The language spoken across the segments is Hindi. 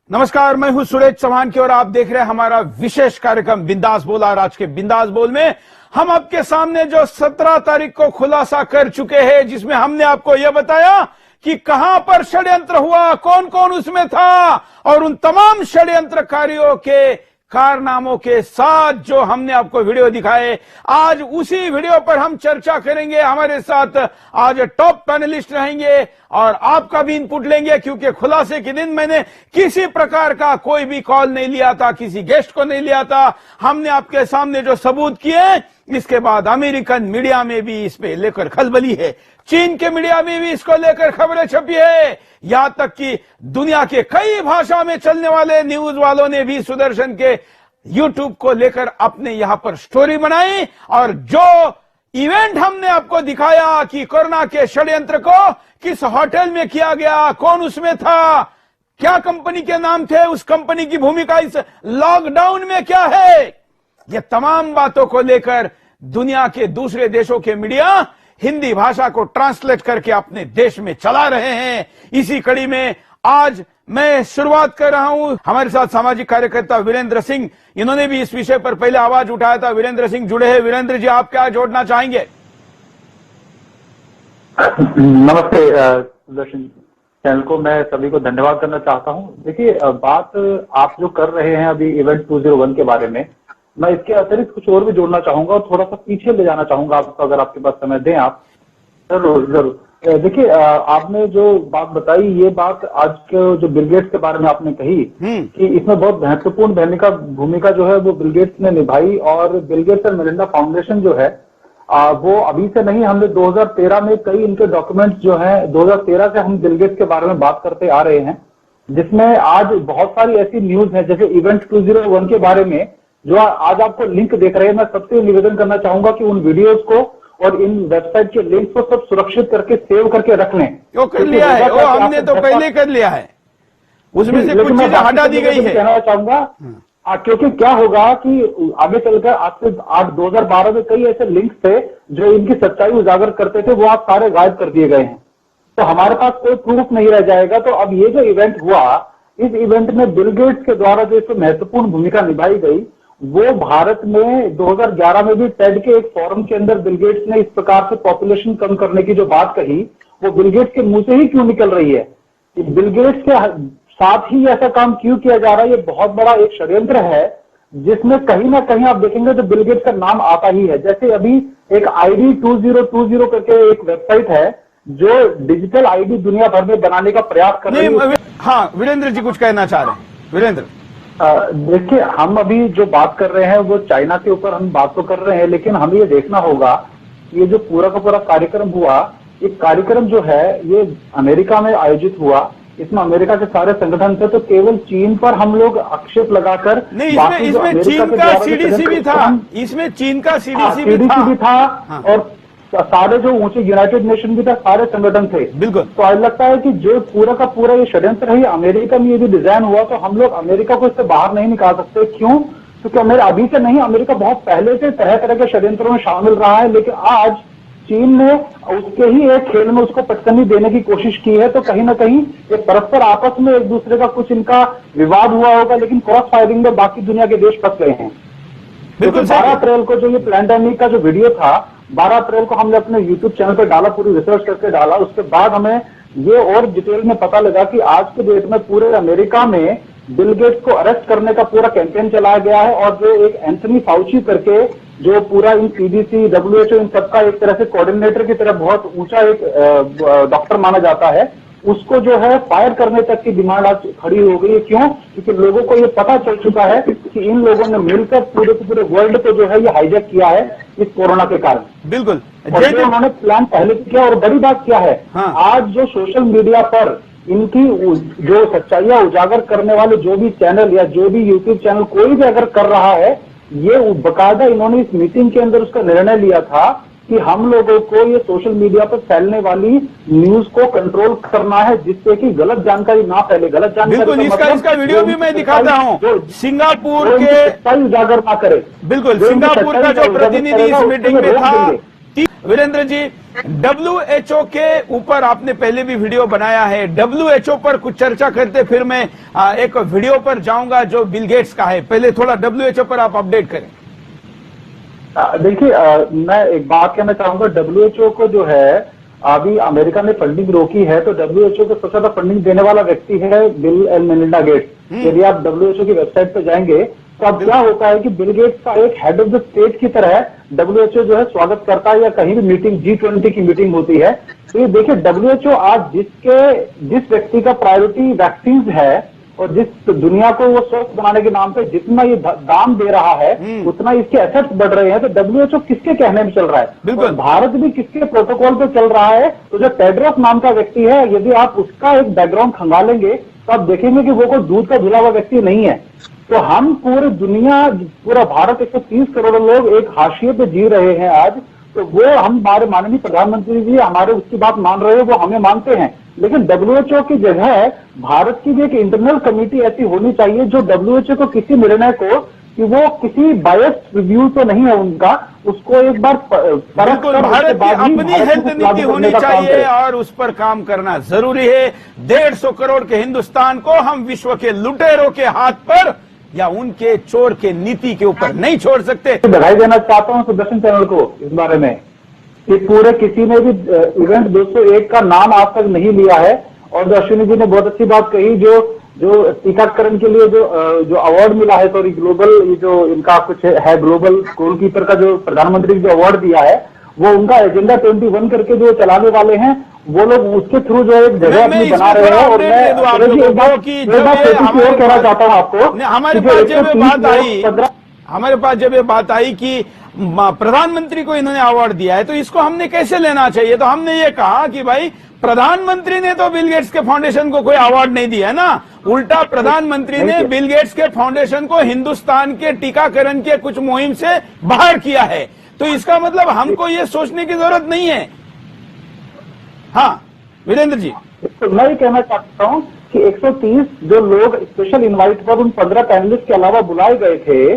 नमस्कार, मैं हूं सुरेश चौहान की और आप देख रहे हैं हमारा विशेष कार्यक्रम बिंदास बोल। और आज के बिंदास बोल में हम आपके सामने जो 17 तारीख को खुलासा कर चुके हैं, जिसमें हमने आपको यह बताया कि कहां पर षड्यंत्र हुआ, कौन कौन उसमें था, और उन तमाम षड्यंत्रकारियों के कारनामों के साथ जो हमने आपको वीडियो दिखाए, आज उसी वीडियो पर हम चर्चा करेंगे। हमारे साथ आज टॉप पैनलिस्ट रहेंगे और आपका भी इनपुट लेंगे, क्योंकि खुलासे के दिन मैंने किसी प्रकार का कोई भी कॉल नहीं लिया था, किसी गेस्ट को नहीं लिया था। हमने आपके सामने जो सबूत किए, इसके बाद अमेरिकन मीडिया में भी इस पे लेकर खलबली है, चीन के मीडिया में भी इसको लेकर खबरें छपी है, यहां तक कि दुनिया के कई भाषा में चलने वाले न्यूज वालों ने भी सुदर्शन के यूट्यूब को लेकर अपने यहां पर स्टोरी बनाई। और जो इवेंट हमने आपको दिखाया कि कोरोना के षड्यंत्र को किस होटल में किया गया, कौन उसमें था, क्या कंपनी के नाम थे, उस कंपनी की भूमिका इस लॉकडाउन में क्या है, ये तमाम बातों को लेकर दुनिया के दूसरे देशों के मीडिया हिंदी भाषा को ट्रांसलेट करके अपने देश में चला रहे हैं। इसी कड़ी में आज मैं शुरुआत कर रहा हूं। हमारे साथ सामाजिक कार्यकर्ता वीरेंद्र सिंह, इन्होंने भी इस विषय पर पहले आवाज उठाया था। वीरेंद्र सिंह जुड़े हैं। वीरेंद्र जी, आप क्या जोड़ना चाहेंगे? नमस्ते सुदर्शन चैनल को मैं सभी को धन्यवाद करना चाहता हूं। देखिए, बात आप जो कर रहे हैं अभी इवेंट 201 के बारे में, मैं इसके अतिरिक्त कुछ और भी जोड़ना चाहूंगा और थोड़ा सा पीछे ले जाना चाहूंगा आपको, अगर आपके पास समय दें आप। जरूर जरूर। देखिए, आपने जो बात बताई, ये बात आज के जो बिल गेट्स के बारे में आपने कही कि इसमें बहुत महत्वपूर्ण भूमिका जो है वो बिल गेट्स ने निभाई। और बिल गेट्स और मेलिंडा फाउंडेशन जो है वो अभी से नहीं, हमने 2013 में कई इनके डॉक्यूमेंट्स जो है, 2013 से हम बिल गेट्स के बारे में बात करते आ रहे हैं, जिसमें आज बहुत सारी ऐसी न्यूज है, जैसे इवेंट 201 के बारे में जो आज आपको लिंक देख रहे हैं। मैं सबसे निवेदन करना चाहूंगा कि उन वीडियोस को और इन वेबसाइट के लिंक को सब सुरक्षित करके सेव करके रख लें। वो कर लिया है, वो हमने तो पहले कर लिया है, उसमें से कुछ चीजें हटा दी गई है। कहना चाहूंगा क्योंकि क्या होगा कि आगे चलकर आज से 2012 में कई ऐसे लिंक्स थे जो इनकी सच्चाई उजागर करते थे, वो आज सारे गायब कर दिए गए हैं। तो हमारे पास कोई प्रूफ नहीं रह जाएगा। तो अब ये जो इवेंट हुआ, इस इवेंट में बिल गेट्स के द्वारा जो इसमें महत्वपूर्ण भूमिका निभाई गई, वो भारत में 2011 में भी टेड के एक फोरम के अंदर बिल गेट्स ने इस प्रकार से पॉपुलेशन कम करने की जो बात कही, वो बिल गेट्स के मुंह से ही क्यों निकल रही है? बिल गेट्स के साथ ही ऐसा काम क्यों किया जा रहा है? ये बहुत बड़ा एक षड्यंत्र है, जिसमें कहीं ना कहीं आप देखेंगे तो बिल गेट्स का नाम आता ही है। जैसे अभी एक ID 2020 करके एक वेबसाइट है जो डिजिटल ID दुनिया भर में बनाने का प्रयास कर रही है। हाँ, वीरेंद्र जी कुछ कहना चाह रहे हैं। वीरेंद्र, देखिए, हम अभी जो बात कर रहे हैं वो चाइना के ऊपर हम बात तो कर रहे हैं, लेकिन हमें ये देखना होगा कि ये जो पूरा का पूरा कार्यक्रम हुआ, ये कार्यक्रम जो है ये अमेरिका में आयोजित हुआ। इसमें अमेरिका के सारे संगठन थे, तो केवल चीन पर हम लोग आक्षेप लगाकर नहीं, इसमें चीन का CDC भी था, इसमें चीन का CDC भी था और सारे जो ऊंचे यूनाइटेड नेशन भी था, सारे संगठन थे। बिल्कुल। तो आज लगता है कि जो पूरा का पूरा ये षड्यंत्र है, अमेरिका में ये भी डिजाइन हुआ, तो हम लोग अमेरिका को इससे बाहर नहीं निकाल सकते। क्यों? क्योंकि अभी से नहीं, अमेरिका बहुत पहले से तरह तरह के षड्यंत्रों में शामिल रहा है, लेकिन आज चीन ने उसके ही एक खेल में उसको पटकनी देने की कोशिश की है। तो कहीं ना कहीं ये परस्पर आपस में एक दूसरे का कुछ इनका विवाद हुआ होगा, लेकिन क्रॉस फायरिंग में बाकी दुनिया के देश फंस गए हैं। क्योंकि 12 अप्रैल को जो ये पैंडेमिक का जो वीडियो था, 12 अप्रैल को हमने अपने यूट्यूब चैनल पर डाला, पूरी रिसर्च करके डाला। उसके बाद हमें ये और डिटेल में पता लगा कि आज के डेट में पूरे अमेरिका में बिल गेट्स को अरेस्ट करने का पूरा कैंपेन चलाया गया है। और जो एक एंथनी फाउची करके जो पूरा इन CDC, WHO इन सबका एक तरह से कोऑर्डिनेटर की तरह बहुत ऊंचा एक डॉक्टर माना जाता है, उसको जो है फायर करने तक की डिमांड आज खड़ी हो गई है। क्यों? क्योंकि लोगों को ये पता चल चुका है कि इन लोगों ने मिलकर पूरे के पूरे वर्ल्ड को जो है ये हाईजैक किया है इस कोरोना के कारण। बिल्कुल। उन्होंने प्लान पहले किया। और बड़ी बात क्या है, आज जो सोशल मीडिया पर इनकी जो सच्चाइयां उजागर करने वाले जो भी चैनल या जो भी यूट्यूब चैनल कोई भी अगर कर रहा है, ये बकायदा इन्होंने इस मीटिंग के अंदर उसका निर्णय लिया था कि हम लोगों को ये सोशल मीडिया पर फैलने वाली न्यूज को कंट्रोल करना है, जिससे कि गलत जानकारी ना फैले। गलत जानकारी बिल्कुल, इसका वीडियो भी मैं दिखाता हूँ। सिंगापुर के उजागर ना करे। बिल्कुल, सिंगापुर का जो प्रतिनिधि इस मीटिंग में था, वीरेंद्र जी, WHO के ऊपर आपने पहले भी वीडियो बनाया है। WHO पर कुछ चर्चा करते फिर मैं एक वीडियो पर जाऊंगा जो बिल गेट्स का है। पहले थोड़ा WHO पर आप अपडेट करें। देखिए, मैं एक बात कहना चाहूंगा। WHO को जो है अभी अमेरिका ने फंडिंग रोकी है, तो WHO को सबसे ज्यादा फंडिंग देने वाला व्यक्ति है बिल एंड मेलिंडा गेट्स। यदि आप WHO की वेबसाइट पर जाएंगे तो अब क्या होता है कि बिल गेट्स का एक हेड ऑफ द स्टेट की तरह WHO जो है स्वागत करता है, या कहीं भी मीटिंग G20 की मीटिंग होती है। तो ये देखिए, WHO आज जिस व्यक्ति का प्रायोरिटी वैक्सीन है और जिस दुनिया को वो स्वस्थ बनाने के नाम पे जितना ये दाम दे रहा है, उतना इसके एसेट्स बढ़ रहे हैं। तो WHO किसके कहने में चल रहा है? बिल्कुल। भारत भी किसके प्रोटोकॉल पे चल रहा है? तो जो टेड्रोस नाम का व्यक्ति है, यदि आप उसका एक बैकग्राउंड खंगालेंगे तो आप देखेंगे कि वो कोई दूध का धुला हुआ व्यक्ति नहीं है। तो हम पूरा भारत 130 करोड़ लोग एक हाशिए पे जी रहे हैं आज। तो वो हमारे माननीय प्रधानमंत्री जी हमारे उसकी बात मान रहे हैं, वो हमें मानते हैं। लेकिन WHO की जगह भारत की भी एक इंटरनल कमेटी ऐसी होनी चाहिए जो WHO को किसी निर्णय को, कि वो किसी बायस्ड रिव्यू तो नहीं है उनका, उसको एक बार बिल्कुल, भारत की अपनी हेल्थ नीति होनी चाहिए और उस पर काम करना जरूरी है। 150 करोड़ के हिंदुस्तान को हम विश्व के लुटेरों के हाथ पर या उनके चोर के नीति के ऊपर नहीं छोड़ सकते। बधाई देना चाहता हूं सुदर्शन चैनल को इस बारे में कि पूरे किसी ने भी इवेंट 201 का नाम आज तक नहीं लिया है। और जो अश्विनी जी ने बहुत अच्छी बात कही, जो टीकाकरण के लिए जो अवार्ड मिला है, सॉरी ग्लोबल, ये जो इनका कुछ है ग्लोबल गोलकीपर का जो प्रधानमंत्री जो अवार्ड दिया है, वो उनका एजेंडा 21 करके जो चलाने वाले हैं, वो लोग उसके थ्रू जो एक जगह अपनी बना रहे हैं। और मैं एक बात कहना चाहता हूँ आपको, हमारे पास जब ये बात आई कि प्रधानमंत्री को इन्होंने अवार्ड दिया है, तो इसको हमने कैसे लेना चाहिए? तो हमने ये कहा कि भाई प्रधानमंत्री ने तो बिल गेट्स के फाउंडेशन को कोई अवार्ड नहीं दिया ना, उल्टा प्रधानमंत्री ने बिल गेट्स के फाउंडेशन को हिंदुस्तान के टीकाकरण के कुछ मुहिम से बाहर किया है। तो इसका मतलब हमको ये सोचने की जरूरत नहीं है। हाँ वीरेंद्र जी, तो मैं ये कहना चाहता हूँ कि 130 जो लोग स्पेशल इनवाइट पर उन 15 पैनलिस्ट के अलावा बुलाए गए थे,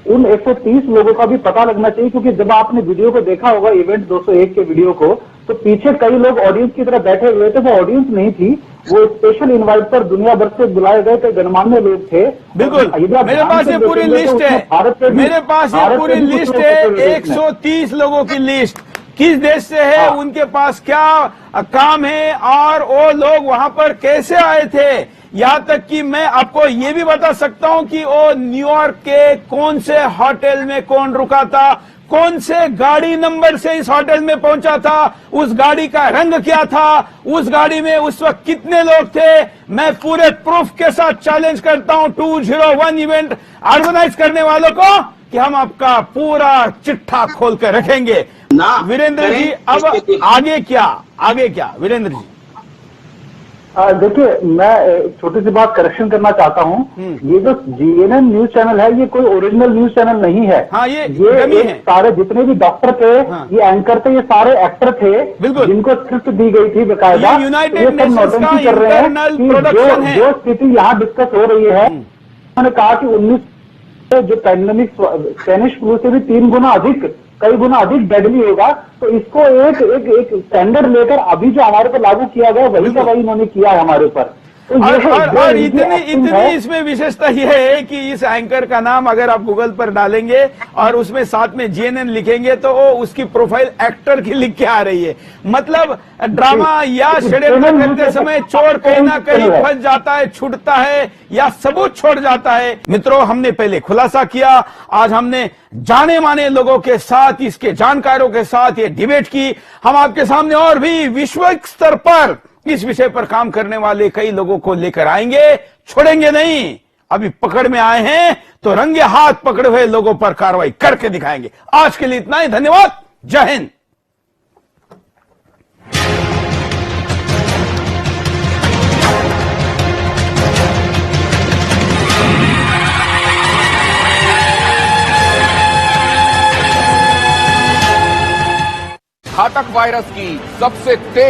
उन 130 लोगों का भी पता लगना चाहिए। क्योंकि जब आपने वीडियो को देखा होगा, इवेंट 201 के वीडियो को, तो पीछे कई लोग ऑडियंस की तरह बैठे हुए थे। वो ऑडियंस नहीं थी, वो स्पेशल इनवाइट पर दुनिया भर से बुलाए गए थे गणमान्य लोग थे। बिल्कुल, मेरे पास ये पूरी लिस्ट है, मेरे पास ये पूरी लिस्ट है, 130 लोगों की लिस्ट। किस देश से है, उनके पास क्या काम है और वो लोग वहां पर कैसे आए थे। यहाँ तक कि मैं आपको ये भी बता सकता हूँ कि वो न्यूयॉर्क के कौन से होटल में कौन रुका था, कौन से गाड़ी नंबर से इस होटल में पहुंचा था, उस गाड़ी का रंग क्या था, उस गाड़ी में उस वक्त कितने लोग थे। मैं पूरे प्रूफ के साथ चैलेंज करता हूं 201 इवेंट ऑर्गेनाइज करने वालों को कि हम आपका पूरा चिट्ठा खोल कर रखेंगे। वीरेंद्र जी, अब आगे क्या वीरेंद्र जी? देखिए, मैं छोटी सी बात करेक्शन करना चाहता हूँ। ये जो GNN न्यूज चैनल है, ये कोई ओरिजिनल न्यूज चैनल नहीं है। हाँ, ये है। सारे जितने भी डॉक्टर थे, ये एंकर थे, ये सारे एक्टर थे, जिनको स्क्रिप्ट दी गई थी बेकायदा। यूनाइटेड नेशंस का इंटरनल प्रोडक्शन है। जो स्थिति यहाँ डिस्कस हो रही है, उन्होंने कहा कि 19 जो पैंडेमिक स्पेनिश फ्लू से भी 3 गुना अधिक, कई गुना अधिक डेडली होगा। तो इसको एक स्टैंडर्ड लेकर अभी जो हमारे पर लागू किया गया, वही का वही इन्होंने किया है हमारे ऊपर। तो और इतनी इसमें विशेषता यह है कि इस एंकर का नाम अगर आप गूगल पर डालेंगे और उसमें साथ में GNN लिखेंगे तो वो उसकी प्रोफाइल एक्टर की लिख के आ रही है। मतलब ड्रामा या षड्यंत्र करते समय चोर कहीं ना कहीं फंस जाता है, छूटता है या सबूत छोड़ जाता है। मित्रों, हमने पहले खुलासा किया, आज हमने जाने माने लोगों के साथ, इसके जानकारों के साथ ये डिबेट की। हम आपके सामने और भी विश्व स्तर पर इस विषय पर काम करने वाले कई लोगों को लेकर आएंगे, छोड़ेंगे नहीं। अभी पकड़ में आए हैं तो रंगे हाथ पकड़े हुए लोगों पर कार्रवाई करके दिखाएंगे। आज के लिए इतना ही, धन्यवाद, जय हिंद। घातक वायरस की सबसे तेज